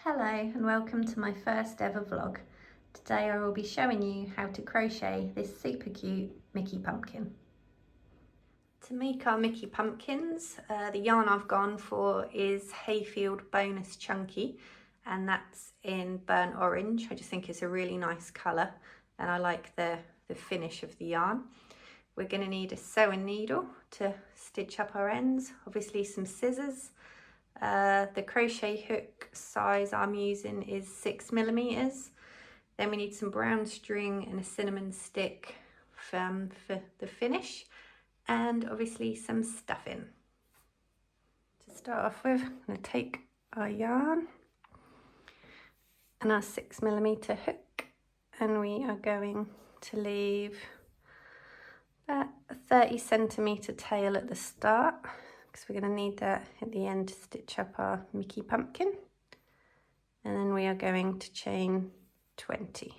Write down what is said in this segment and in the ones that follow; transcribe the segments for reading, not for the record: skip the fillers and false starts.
Hello and welcome to my first ever vlog. Today I will be showing you how to crochet this super cute Mickey pumpkin. To make our Mickey pumpkins, the yarn I've gone for is Hayfield Bonus Chunky, and that's in burnt orange. I just think it's a really nice colour and I like the finish of the yarn. We're going to need a sewing needle to stitch up our ends, obviously some scissors. The crochet hook size I'm using is 6mm. Then we need some brown string and a cinnamon stick for the finish, and obviously some stuffing. To start off with, I'm going to take our yarn and our 6mm hook, and we are going to leave about a 30cm tail at the start, because we're going to need that at the end to stitch up our Mickey pumpkin. And then we are going to chain 20.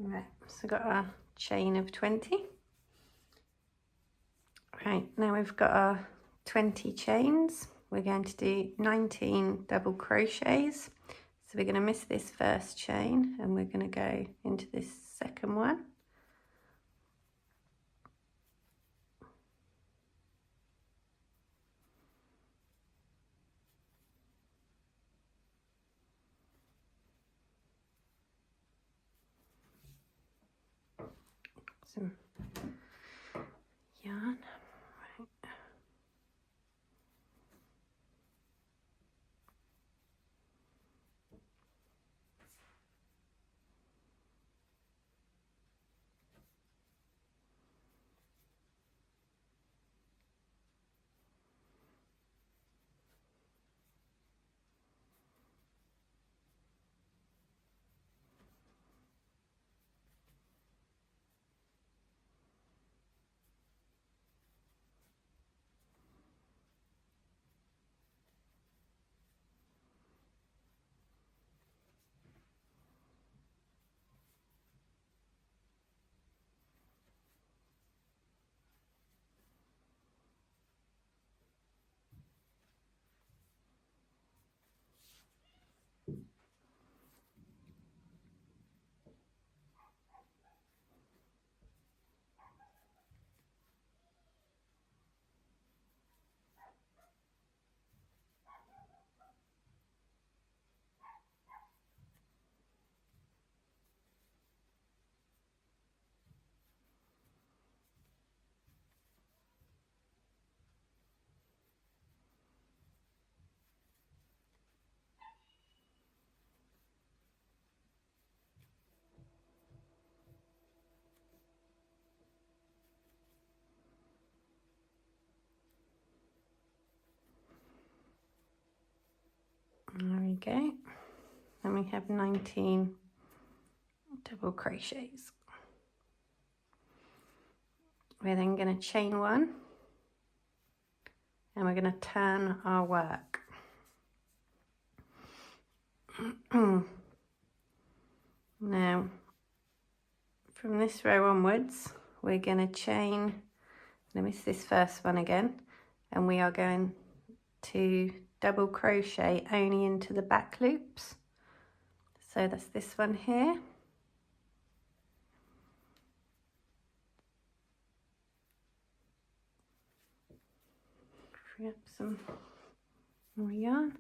Right, so we've got our chain of 20. Right, now we've got our 20 chains. We're going to do 19 double crochets. So we're going to miss this first chain and we're going to go into this second one. Some yarn. Right. There we go. Then we have 19 double crochets. We're then going to chain one and we're going to turn our work. Now, from this row onwards, we're going to chain, I miss this first one again, and we are going to double crochet only into the back loops. So that's this one here. Free up some more yarn,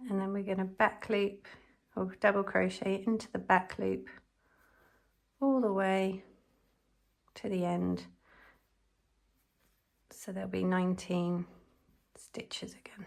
and then we're going to back loop or double crochet into the back loop all the way to the end. So there'll be 19 stitches again.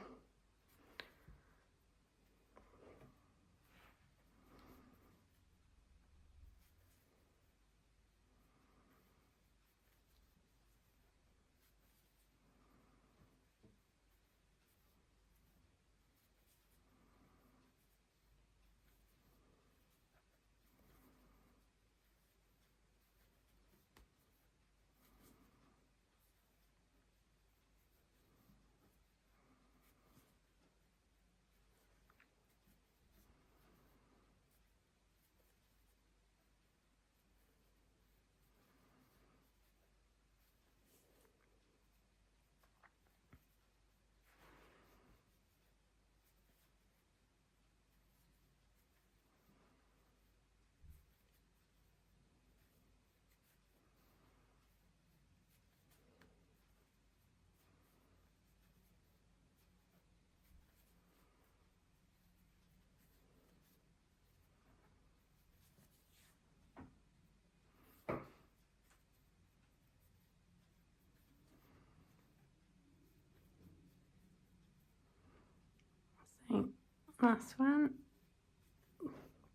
last one,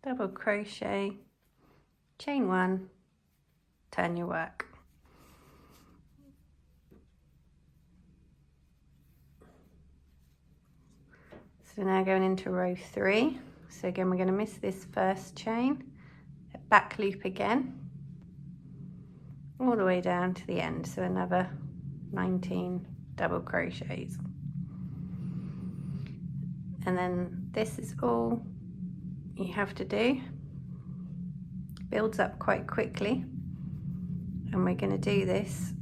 double crochet, chain 1, turn your work. So now going into row 3. So again, we're going to miss this first chain, back loop again, all the way down to the end. So another 19 double crochets. And then this is all you have to do. Builds up quite quickly. And we're going to do this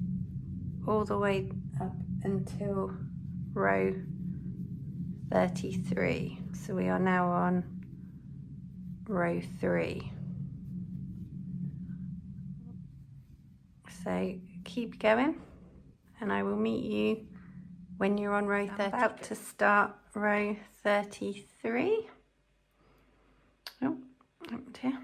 all the way up until row 33. So we are now on row 3. So keep going and I will meet you when you're on row 30. I'm about to start row 33. Oh, up here.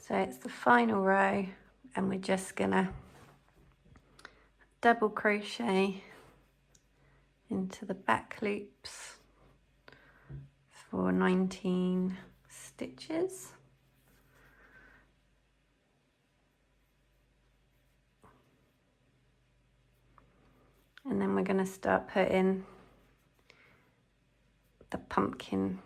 So it's the final row and we're just gonna double crochet into the back loops for 19 stitches. And then we're going to start putting the pumpkin,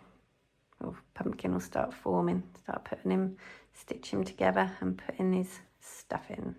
or pumpkin will start forming, start putting him, stitch him together and putting his stuff in.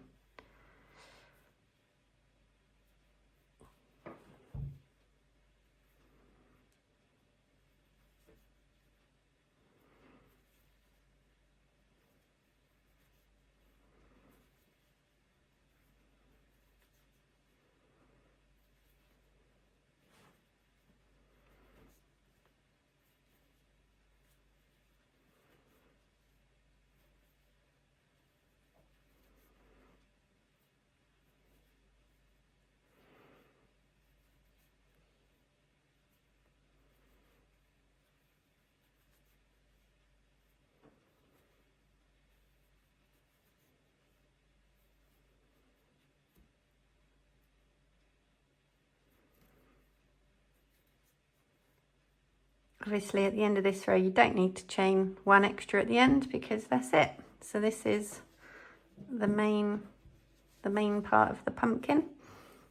Obviously at the end of this row you don't need to chain one extra at the end because that's it. So this is the main part of the pumpkin.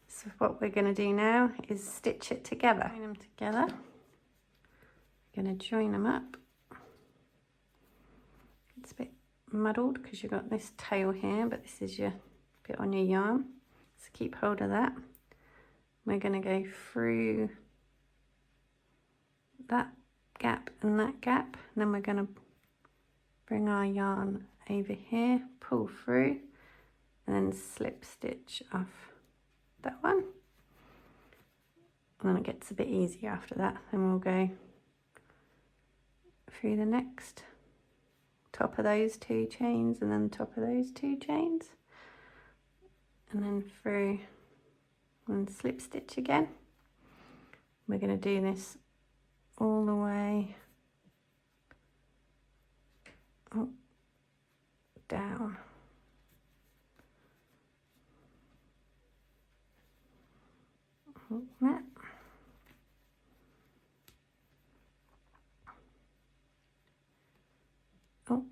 So what we're going to do now is stitch it together. Join them together. We're going to join them up. It's a bit muddled because you've got this tail here, but this is your bit on your yarn. So keep hold of that. We're going to go through that gap and that gap, and then we're going to bring our yarn over here, pull through, and then slip stitch off that one. And then it gets a bit easier after that. Then we'll go through the next top of those 2 chains and then top of those 2 chains, and then through and slip stitch again. We're going to do this all the way up, down. Like that. Oh,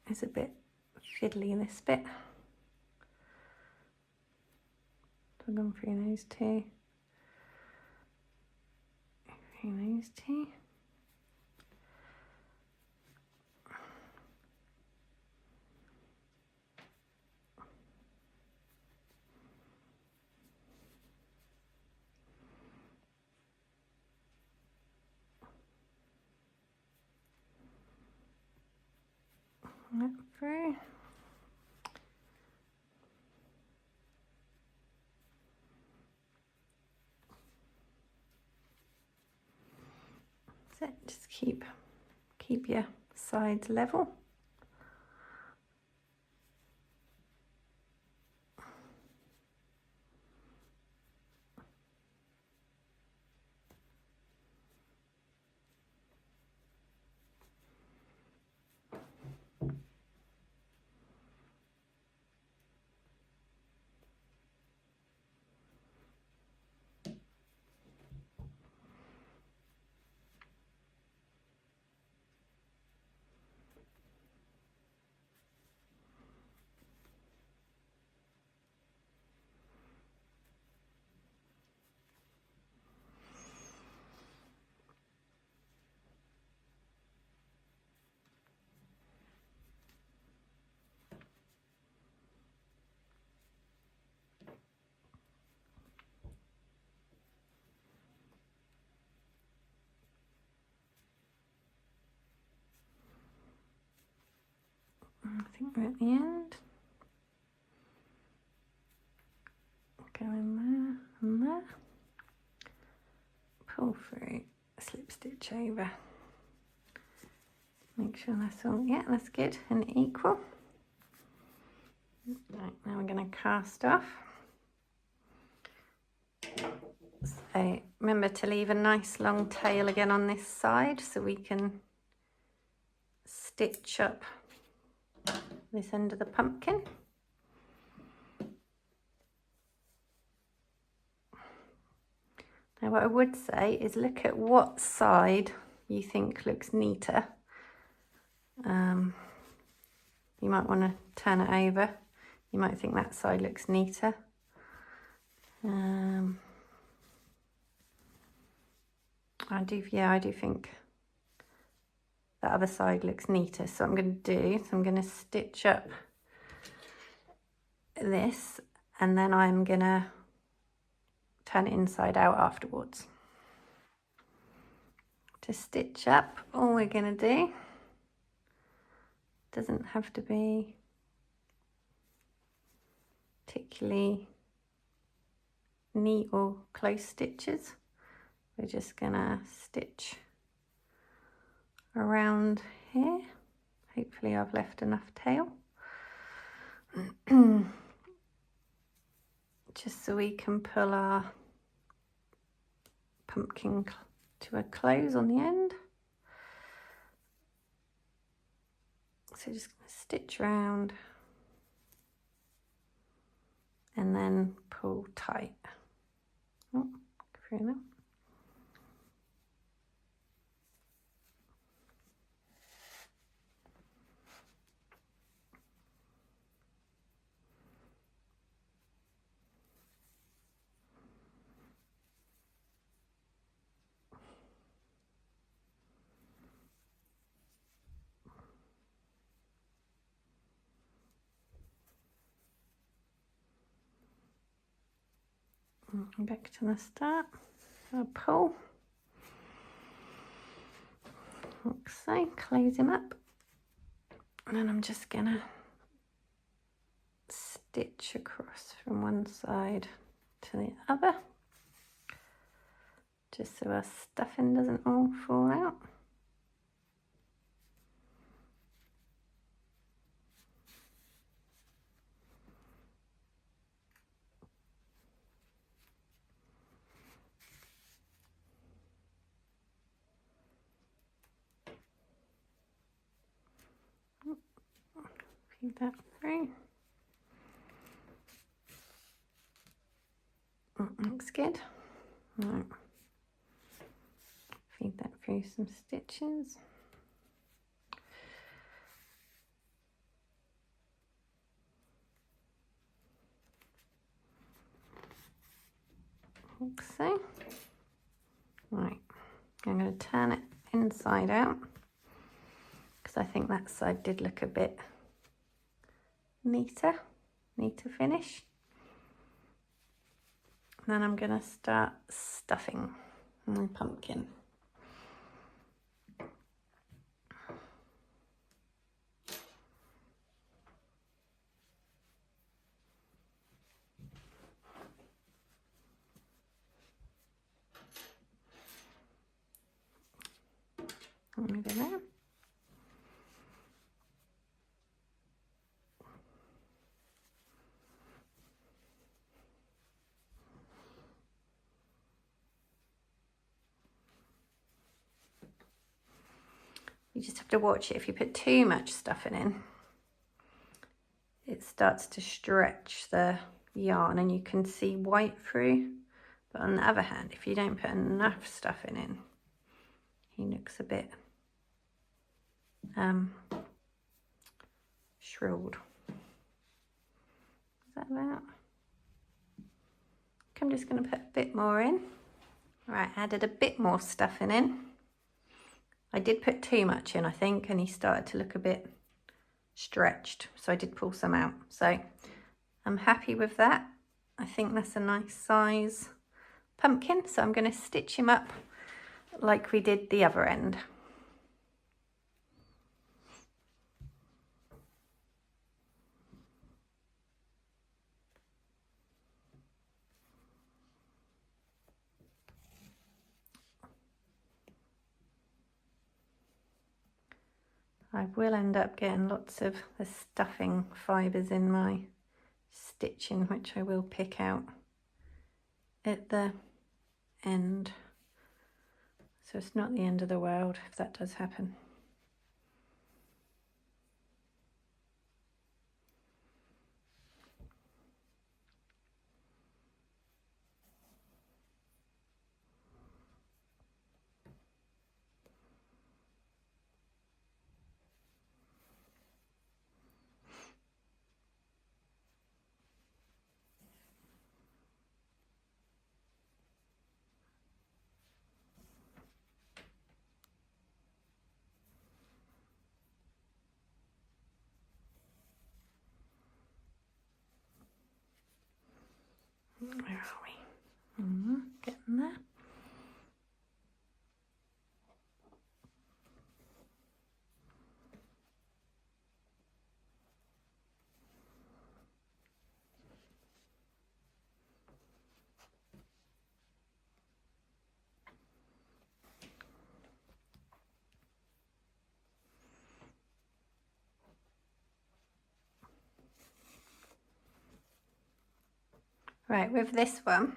it's a bit fiddly, this bit. So I've gone through those 2. Those 2. That through. That's it. Just keep your sides level. I think we're at the end. Go in there and there. Pull through, slip stitch over. Make sure that's all, yeah, that's good and equal. Right, now we're going to cast off. So remember to leave a nice long tail again on this side so we can stitch up this end of the pumpkin. Now what I would say is look at what side you think looks neater. You might want to turn it over. You might think that side looks neater. I do think the other side looks neater. So I'm going to stitch up this and then I'm going to turn it inside out afterwards. To stitch up, all we're going to do, doesn't have to be particularly neat or close stitches. We're just going to stitch around here. Hopefully I've left enough tail. Just so we can pull our pumpkin to a close on the end. So just going to stitch around and then pull tight. Oh, through now. Back to the start. I'll pull. Like so, close him up. And then I'm just gonna stitch across from one side to the other, just so our stuffing doesn't all fall out. Feed that through. Looks good. Right. Feed that through some stitches. Like so. Right. I'm going to turn it inside out because I think that side did look a bit neater finish. And then I'm going to start stuffing my pumpkin. Maybe there. You just have to watch it. If you put too much stuffing in, it starts to stretch the yarn and you can see white through. But on the other hand, if you don't put enough stuffing in, he looks a bit shrilled. Is that about? I'm just going to put a bit more in. Right, added a bit more stuffing in. I did put too much in, I think, and he started to look a bit stretched, so I did pull some out. So I'm happy with that. I think that's a nice size pumpkin, so I'm going to stitch him up like we did the other end. I will end up getting lots of the stuffing fibres in my stitching, which I will pick out at the end. So it's not the end of the world if that does happen. Where are we? Getting there. Right, with this one,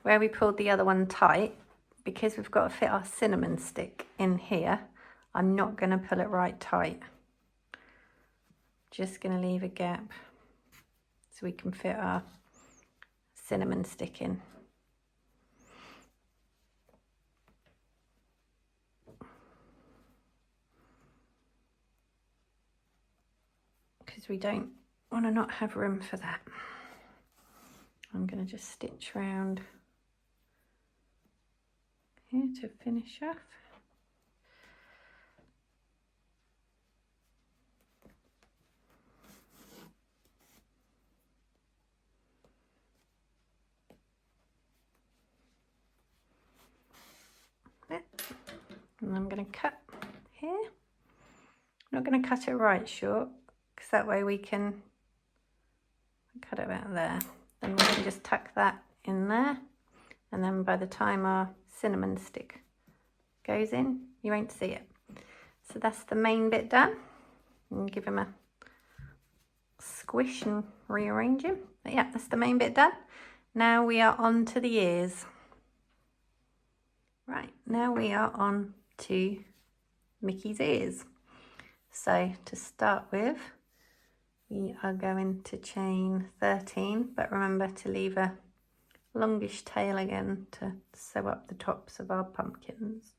where we pulled the other one tight, because we've got to fit our cinnamon stick in here, I'm not going to pull it right tight. Just going to leave a gap so we can fit our cinnamon stick in. Because we don't want to not have room for that. I'm going to just stitch round here to finish off. There. And I'm going to cut here. I'm not going to cut it right short, because that way we can cut it about there. Then we can just tuck that in there, and then by the time our cinnamon stick goes in, you won't see it. So that's the main bit done. And give him a squish and rearrange him. But yeah, that's the main bit done. Now we are on to the ears. Right, now we are on to Mickey's ears. So to start with, we are going to chain 13, but remember to leave a longish tail again to sew up the tops of our pumpkins.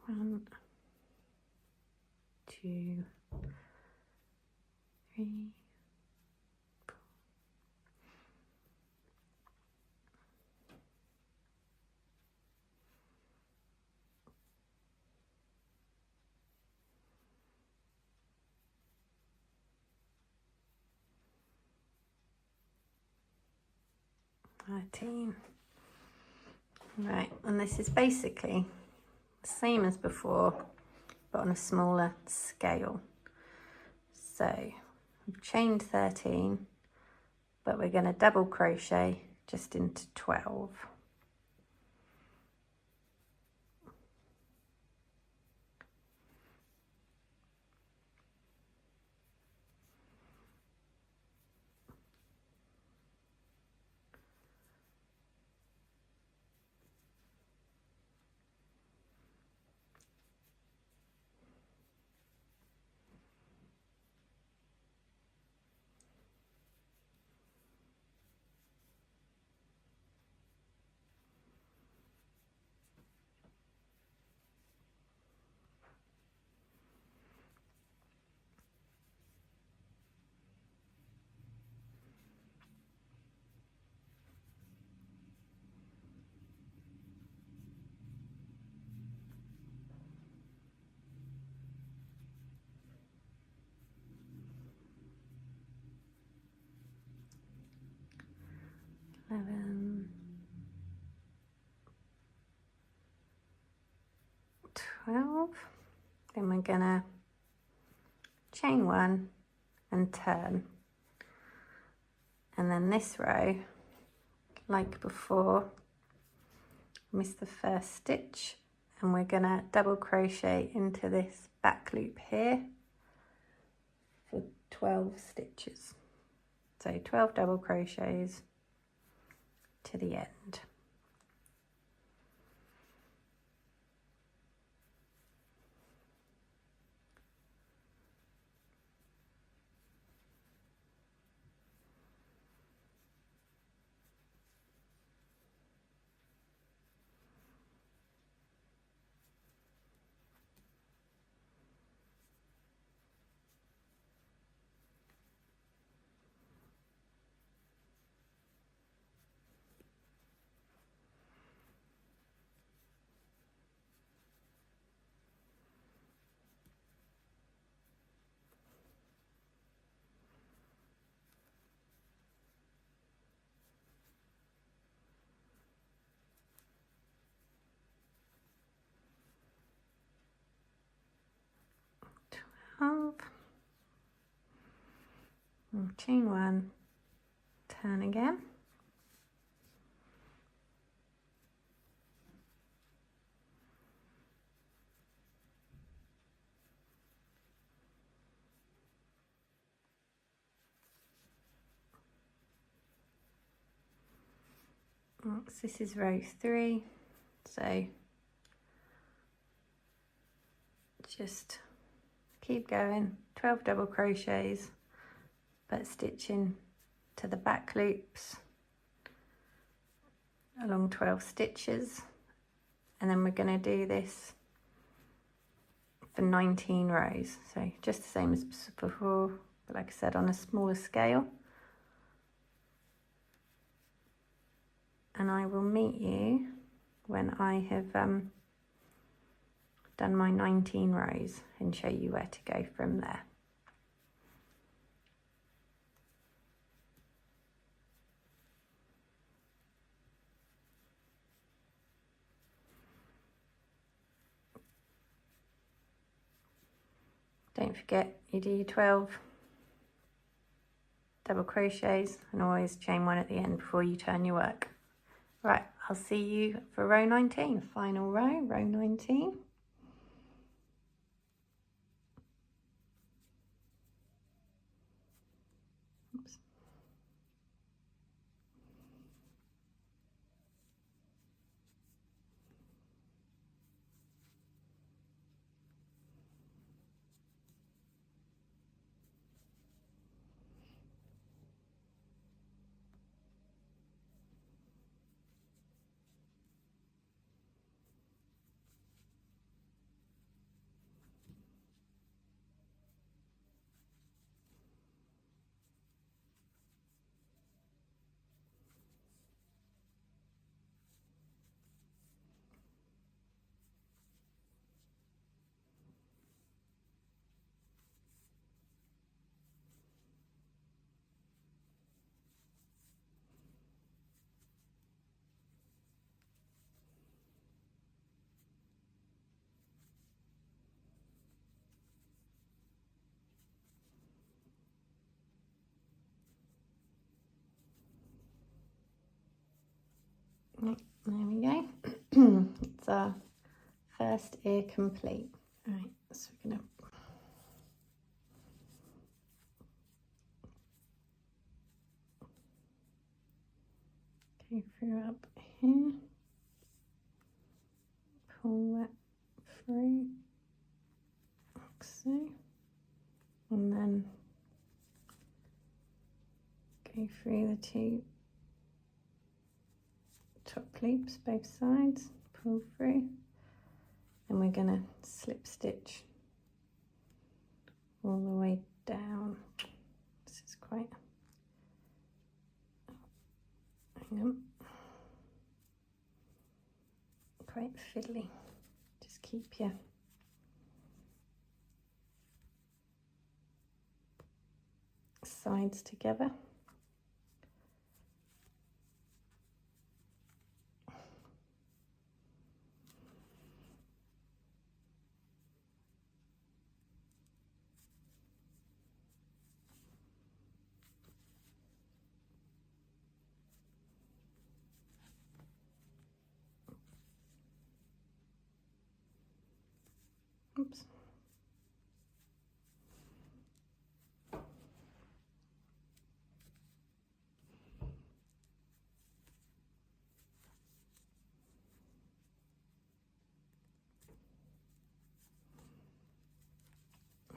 1, 2, 3, 4. 13. Right, and this is basically the same as before, but on a smaller scale. So we've chained 13, but we're going to double crochet just into 12. Eleven, 12. Then we're gonna chain 1 and turn, and then this row, like before, miss the first stitch and we're going to double crochet into this back loop here for 12 stitches. So 12 double crochets to the end. Chain one, turn again, this is row 3, so just keep going, 12 double crochets, but stitching to the back loops along 12 stitches, and then we're going to do this for 19 rows, so just the same as before, but like I said, on a smaller scale. And I will meet you when I have done my 19 rows and show you where to go from there. Don't forget you do your 12 double crochets and always chain one at the end before you turn your work. Right, I'll see you for row 19, final row, row 19. Oops. Right, there we go. It's our first ear complete. All right, so we're going to go through up here, pull that through, like so, and then go through the two top loops both sides, pull through, and we're going to slip stitch all the way down. This is quite, hang on, quite fiddly. Just keep your sides together.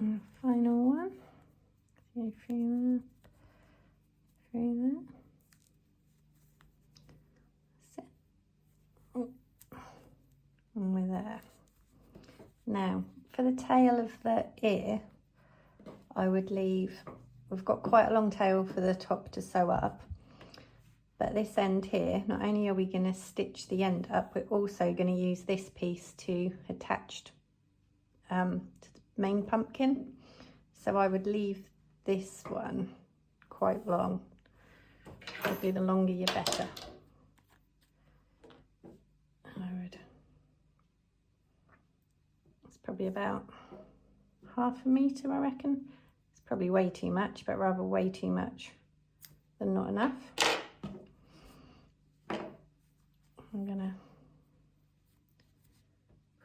And final one. Go through there. That's it. Oh. And we're there. Now, for the tail of the ear, I would leave, we've got quite a long tail for the top to sew up, but this end here, not only are we going to stitch the end up, we're also going to use this piece to attach to the main pumpkin. So I would leave this one quite long. Probably the longer you're better. It's probably about 1/2 metre, I reckon. It's probably way too much, but rather way too much than not enough. I'm gonna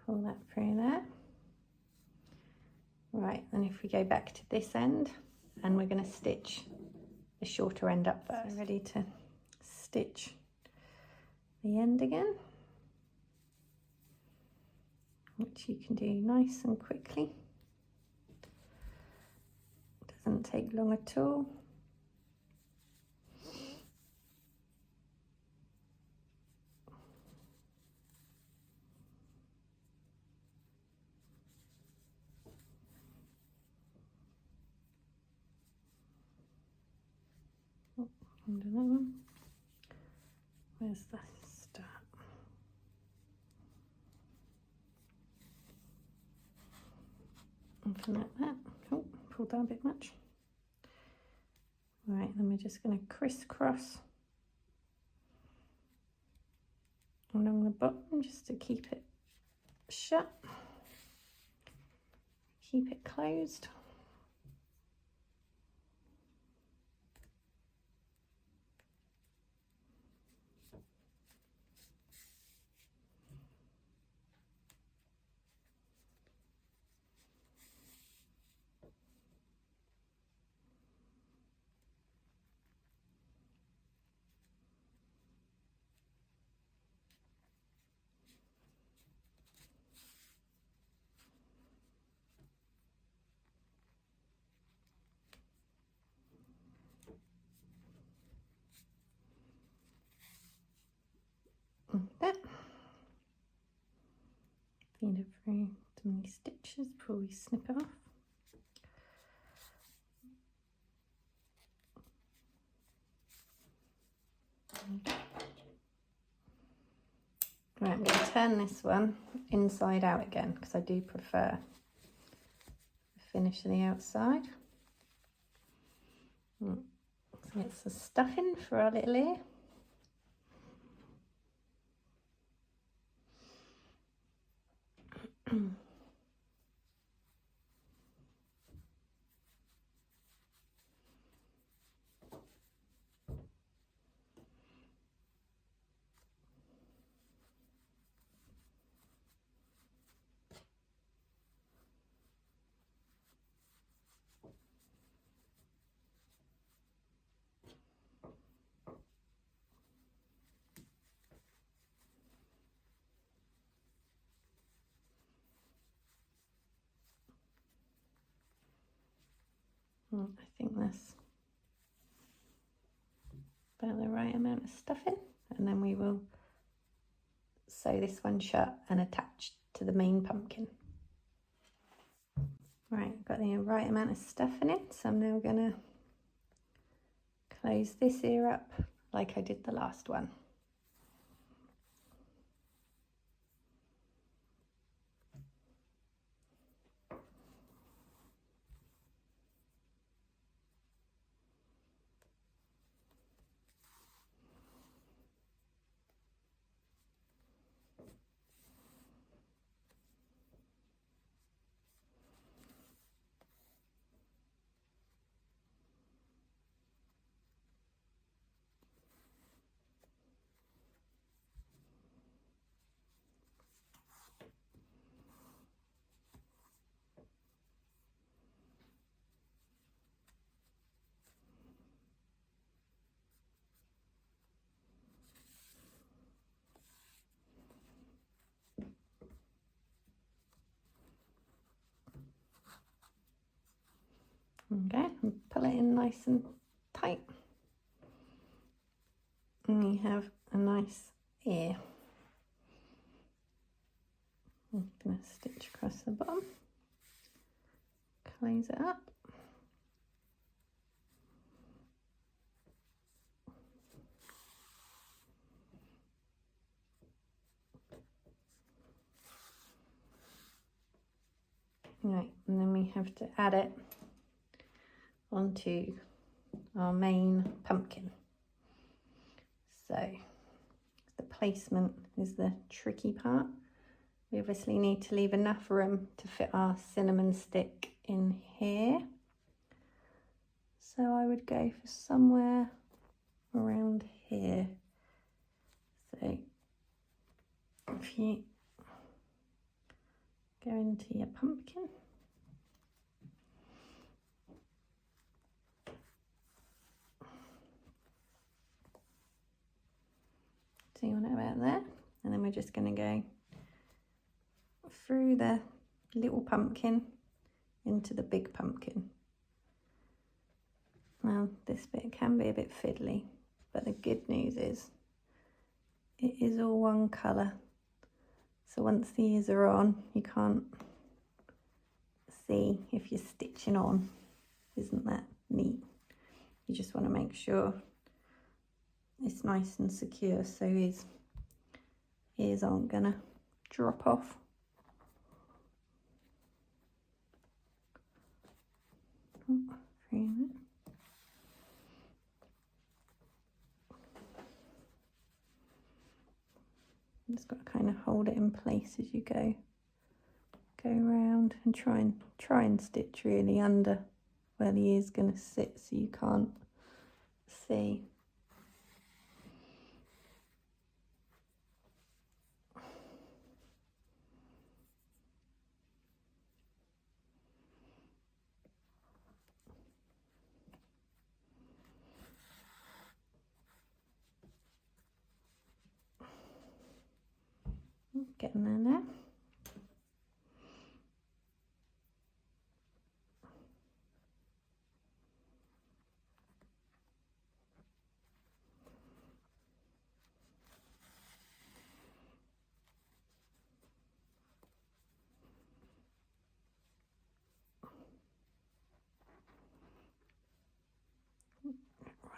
pull that through there. Right, and if we go back to this end, and we're going to stitch the shorter end up first. So ready to stitch the end again, which you can do nice and quickly. Doesn't take long at all. Under that one. Where's the start? Something like that. Oh, pulled down a bit much. Right, then we're just going to crisscross along the bottom just to keep it shut, keep it closed. That. Feed it through to many stitches before we snip it off. Right, I'm going to turn this one inside out again because I do prefer the finish of the outside. So it's the stuffing for our little ear. I think that's about the right amount of stuffing, and then we will sew this one shut and attach to the main pumpkin. Right, got the right amount of stuff in it, so I'm now going to close this ear up like I did the last one. Okay, and pull it in nice and tight. And you have a nice ear. I'm going to stitch across the bottom, close it up. Right, and then we have to add it onto our main pumpkin. So the placement is the tricky part. We obviously need to leave enough room to fit our cinnamon stick in here. So I would go for somewhere around here. So if you go into your pumpkin, so you want it about there, and then we're just going to go through the little pumpkin into the big pumpkin. Now this bit can be a bit fiddly, but the good news is it is all one colour. So once the ears are on, you can't see if you're stitching on. Isn't that neat? You just want to make sure it's nice and secure so his ears aren't gonna drop off. Just got to kind of hold it in place as you go around, and try and stitch really under where the ear's going to sit so you can't see. Getting there now.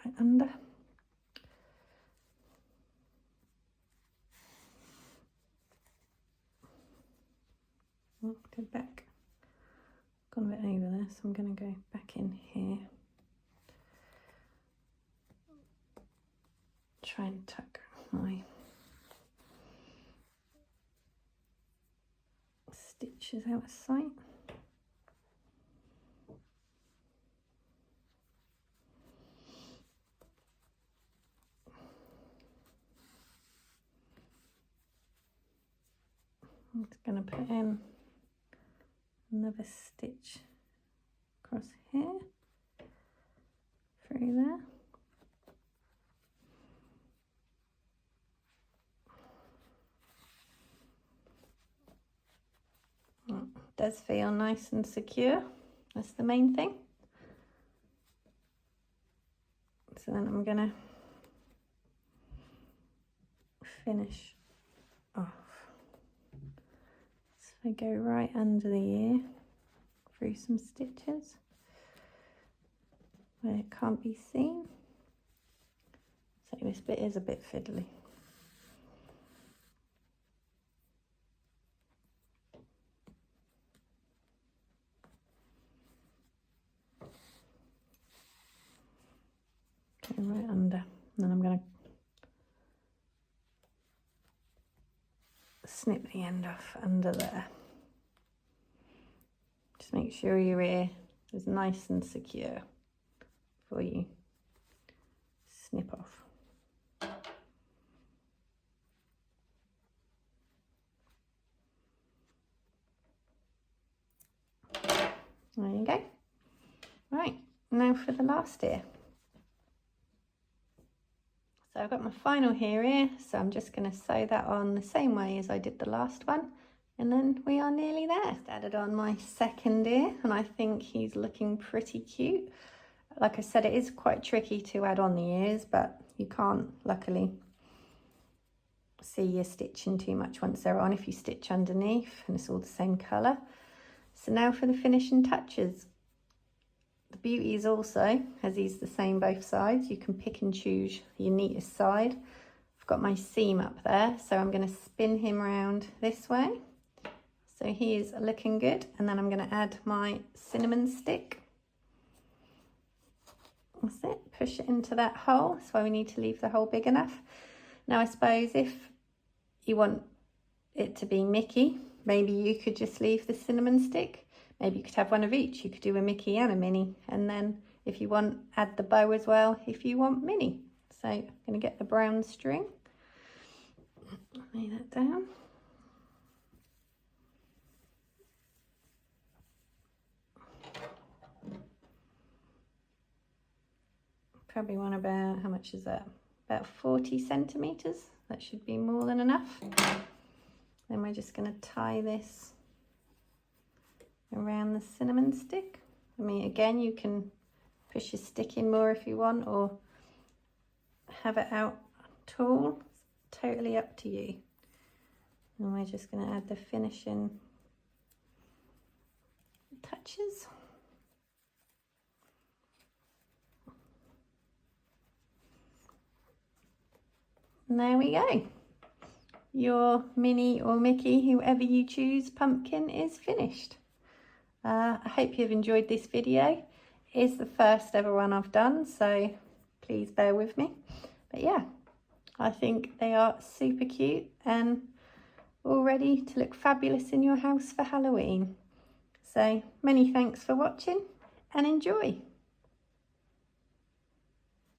Right under. Oh, go back. Gone a bit over there, so I'm going to go back in here. Try and tuck my stitches out of sight. I'm just going to put in another stitch across here, through there. It does feel nice and secure. That's the main thing. So then I'm going to finish off. So I go right under the ear through some stitches where it can't be seen. So this bit is a bit fiddly. Go right under, and then I'm going to snip the end off under there. Just make sure your ear is nice and secure before you snip off. There you go. Right, now for the last ear. So I've got my final hair here, so I'm just going to sew that on the same way as I did the last one, And then we are nearly there. Just added on my second ear and I think he's looking pretty cute. Like I said, it is quite tricky to add on the ears, but you can't luckily see you're stitching too much once they're on if you stitch underneath and it's all the same colour. So now for the finishing touches. The beauty is also, as he's the same both sides, you can pick and choose your neatest side. I've got my seam up there, so I'm going to spin him around this way. So he is looking good, and then I'm going to add my cinnamon stick. That's it, push it into that hole. That's why we need to leave the hole big enough. Now I suppose if you want it to be Mickey, maybe you could just leave the cinnamon stick. Maybe you could have one of each. You could do a Mickey and a Minnie. And then if you want, add the bow as well if you want Minnie. So I'm going to get the brown string. Lay that down. Probably want about, how much is that? About 40 centimetres. That should be more than enough. Then we're just going to tie this around the cinnamon stick. I mean, again, you can push your stick in more if you want, or have it out tall. It's totally up to you. And we're just going to add the finishing touches. And there we go. Your Minnie or Mickey, whoever you choose, pumpkin is finished. I hope you've enjoyed this video. It is the first ever one I've done, so please bear with me. But yeah, I think they are super cute and all ready to look fabulous in your house for Halloween. So many thanks for watching and enjoy.